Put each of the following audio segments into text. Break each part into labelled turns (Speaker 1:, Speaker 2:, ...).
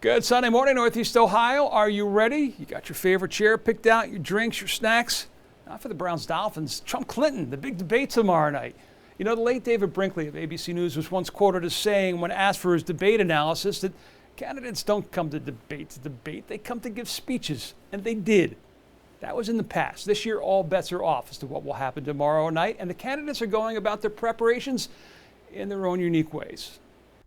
Speaker 1: Good Sunday morning, Northeast Ohio. Are you ready? You got your favorite chair picked out, your drinks, your snacks? Not for the Browns Dolphins. Trump Clinton, the big debate tomorrow night. You know, the late David Brinkley of ABC News was once quoted as saying, when asked for his debate analysis, that candidates don't come to debate, they come to give speeches. And they did. That was in the past. This year, all bets are off as to what will happen tomorrow night, and the candidates are going about their preparations in their own unique ways.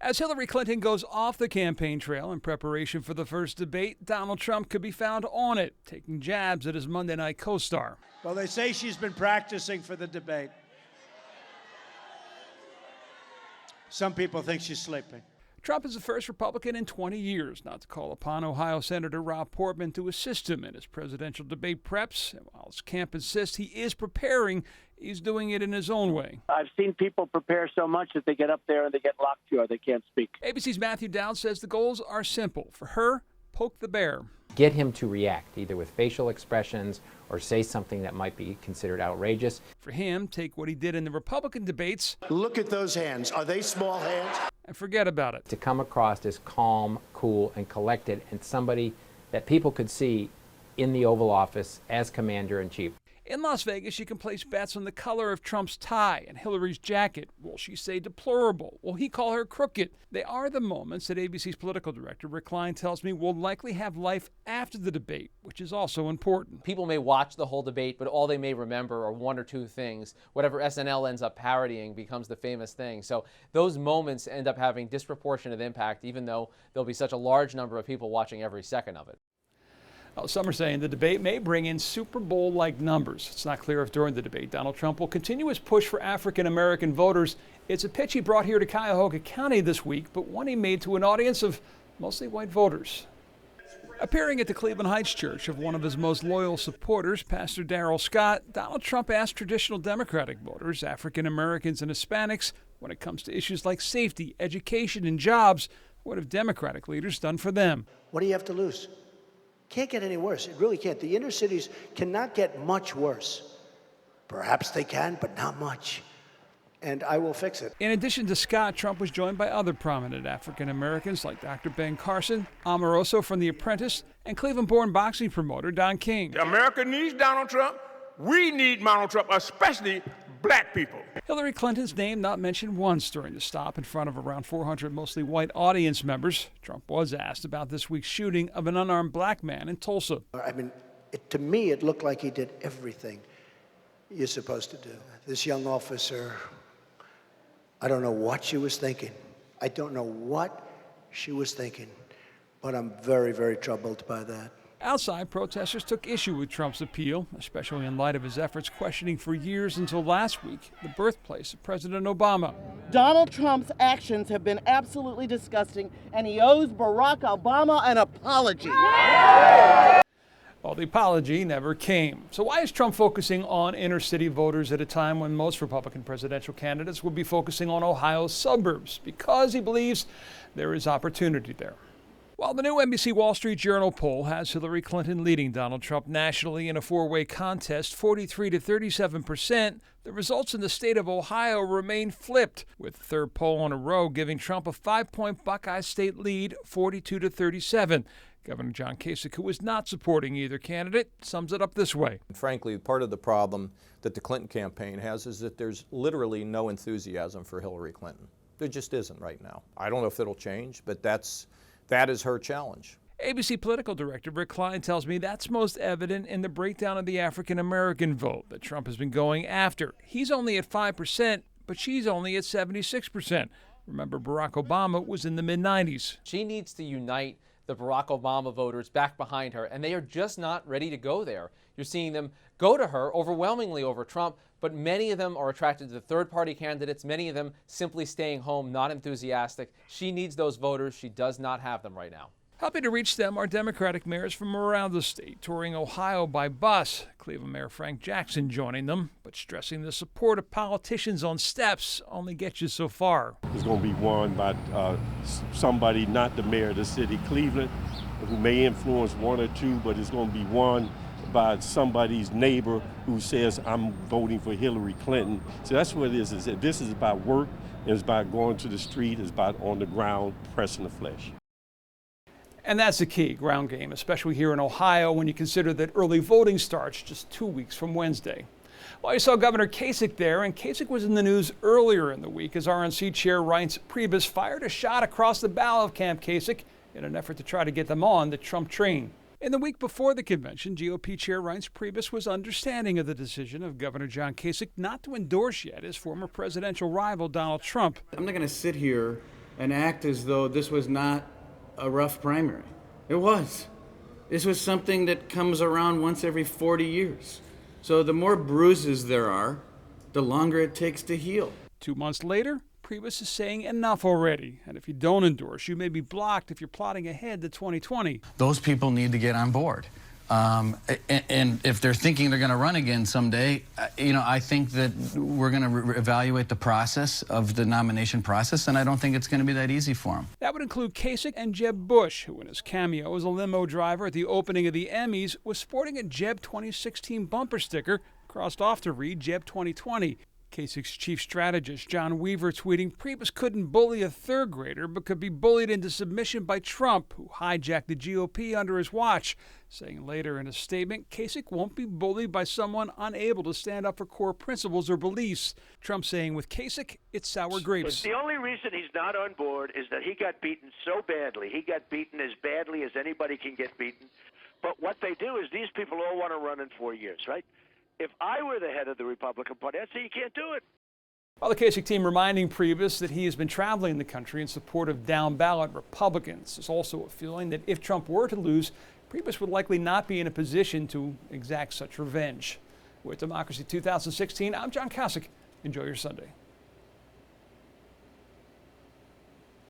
Speaker 1: As Hillary Clinton goes off the campaign trail in preparation for the first debate, Donald Trump could be found on it, taking jabs at his Monday night co-star.
Speaker 2: Well, they say she's been practicing for the debate. Some people think she's sleeping.
Speaker 1: Trump is the first Republican in 20 years not to call upon Ohio Senator Rob Portman to assist him in his presidential debate preps. And while his camp insists he is preparing, he's doing it in his own way.
Speaker 3: I've seen people prepare so much that they get up there and they get locked jaw. They can't speak.
Speaker 1: ABC's Matthew Dowd says the goals are simple. For her, poke the bear.
Speaker 4: Get him to react, either with facial expressions or say something that might be considered outrageous.
Speaker 1: For him, take what he did in the Republican debates.
Speaker 2: Look at those hands. Are they small hands?
Speaker 1: And forget about it.
Speaker 4: To come across as calm, cool, and collected, and somebody that people could see in the Oval Office as commander-in-chief.
Speaker 1: In Las Vegas, you can place bets on the color of Trump's tie and Hillary's jacket. Will she say deplorable? Will he call her crooked? They are the moments that ABC's political director, Rick Klein, tells me will likely have life after the debate, which is also important.
Speaker 5: People may watch the whole debate, but all they may remember are one or two things. Whatever SNL ends up parodying becomes the famous thing. So those moments end up having disproportionate impact, even though there'll be such a large number of people watching every second of it.
Speaker 1: Well, some are saying the debate may bring in Super Bowl-like numbers. It's not clear if during the debate Donald Trump will continue his push for African-American voters. It's a pitch he brought here to Cuyahoga County this week, but one he made to an audience of mostly white voters. Appearing at the Cleveland Heights Church of one of his most loyal supporters, Pastor Darrell Scott, Donald Trump asked traditional Democratic voters, African-Americans and Hispanics, when it comes to issues like safety, education, and jobs, what have Democratic leaders done for them?
Speaker 2: What do you have to lose? Can't get any worse. It really can't. The inner cities cannot get much worse. Perhaps they can, but not much. And I will fix it.
Speaker 1: In addition to Scott, Trump was joined by other prominent African Americans like Dr. Ben Carson, Omaroso from The Apprentice, and Cleveland-born boxing promoter Don King.
Speaker 6: America needs Donald Trump. We need Donald Trump, especially black people.
Speaker 1: Hillary Clinton's name not mentioned once during the stop in front of around 400 mostly white audience members. Trump was asked about this week's shooting of an unarmed black man in Tulsa.
Speaker 2: I mean, to me, it looked like he did everything you're supposed to do. This young officer, I don't know what she was thinking. I don't know what she was thinking, but I'm very, very troubled by that.
Speaker 1: Outside, protesters took issue with Trump's appeal, especially in light of his efforts questioning for years until last week the birthplace of President Obama.
Speaker 7: Donald Trump's actions have been absolutely disgusting, and he owes Barack Obama an apology.
Speaker 1: Well, the apology never came. So why is Trump focusing on inner city voters at a time when most Republican presidential candidates would be focusing on Ohio's suburbs? Because he believes there is opportunity there. While the new NBC Wall Street Journal poll has Hillary Clinton leading Donald Trump nationally in a four-way contest, 43 to 37%, the results in the state of Ohio remain flipped, with the third poll in a row giving Trump a 5-point Buckeye state lead, 42 to 37. Governor John Kasich, who is not supporting either candidate, sums it up this way.
Speaker 8: Frankly, part of the problem that the Clinton campaign has is that there's literally no enthusiasm for Hillary Clinton. There just isn't right now. I don't know if it'll change, but that is her challenge.
Speaker 1: ABC political director Rick Klein tells me that's most evident in the breakdown of the African-American vote that Trump has been going after. He's only at 5%, but she's only at 76%. Remember, Barack Obama was in the mid-90s.
Speaker 5: She needs to unite the Barack Obama voters back behind her, and they are just not ready to go there. You're seeing them go to her overwhelmingly over Trump, but many of them are attracted to third-party candidates, many of them simply staying home, not enthusiastic. She needs those voters. She does not have them right now.
Speaker 1: Helping to reach them are Democratic mayors from around the state, touring Ohio by bus. Cleveland Mayor Frank Jackson joining them, but stressing the support of politicians on steps only gets you so far.
Speaker 9: It's going to be won by somebody, not the mayor of the city of Cleveland, who may influence one or two, but it's going to be won by somebody's neighbor who says, I'm voting for Hillary Clinton. So that's what it is. This is about work, it's about going to the street, it's about on the ground, pressing the flesh.
Speaker 1: And that's the key, ground game, especially here in Ohio when you consider that early voting starts just 2 weeks from Wednesday. Well, you saw Governor Kasich there, and Kasich was in the news earlier in the week as RNC Chair Reince Priebus fired a shot across the bow of Camp Kasich in an effort to try to get them on the Trump train. In the week before the convention, GOP Chair Reince Priebus was understanding of the decision of Governor John Kasich not to endorse yet his former presidential rival Donald Trump.
Speaker 10: I'm not going to sit here and act as though this was not a rough primary. It was. This was something that comes around once every 40 years. So the more bruises there are, the longer it takes to heal.
Speaker 1: 2 months later, Priebus is saying enough already. And if you don't endorse, you may be blocked if you're plotting ahead to 2020.
Speaker 10: Those people need to get on board. And if they're thinking they're going to run again someday, I think that we're going to evaluate the process of the nomination process, and I don't think it's going to be that easy for them.
Speaker 1: That would include Kasich and Jeb Bush, who in his cameo as a limo driver at the opening of the Emmys was sporting a Jeb 2016 bumper sticker crossed off to read Jeb 2020. Kasich's chief strategist, John Weaver, tweeting, Priebus couldn't bully a third grader, but could be bullied into submission by Trump, who hijacked the GOP under his watch, saying later in a statement, Kasich won't be bullied by someone unable to stand up for core principles or beliefs. Trump saying with Kasich, it's sour grapes.
Speaker 11: The only reason he's not on board is that he got beaten so badly. He got beaten as badly as anybody can get beaten. But what they do is these people all want to run in 4 years, right? If I were the head of the Republican Party, I'd say you can't do it.
Speaker 1: Well, the Kasich team reminding Priebus that he has been traveling the country in support of down-ballot Republicans. There's also a feeling that if Trump were to lose, Priebus would likely not be in a position to exact such revenge. With Democracy 2016, I'm John Kasich. Enjoy your Sunday.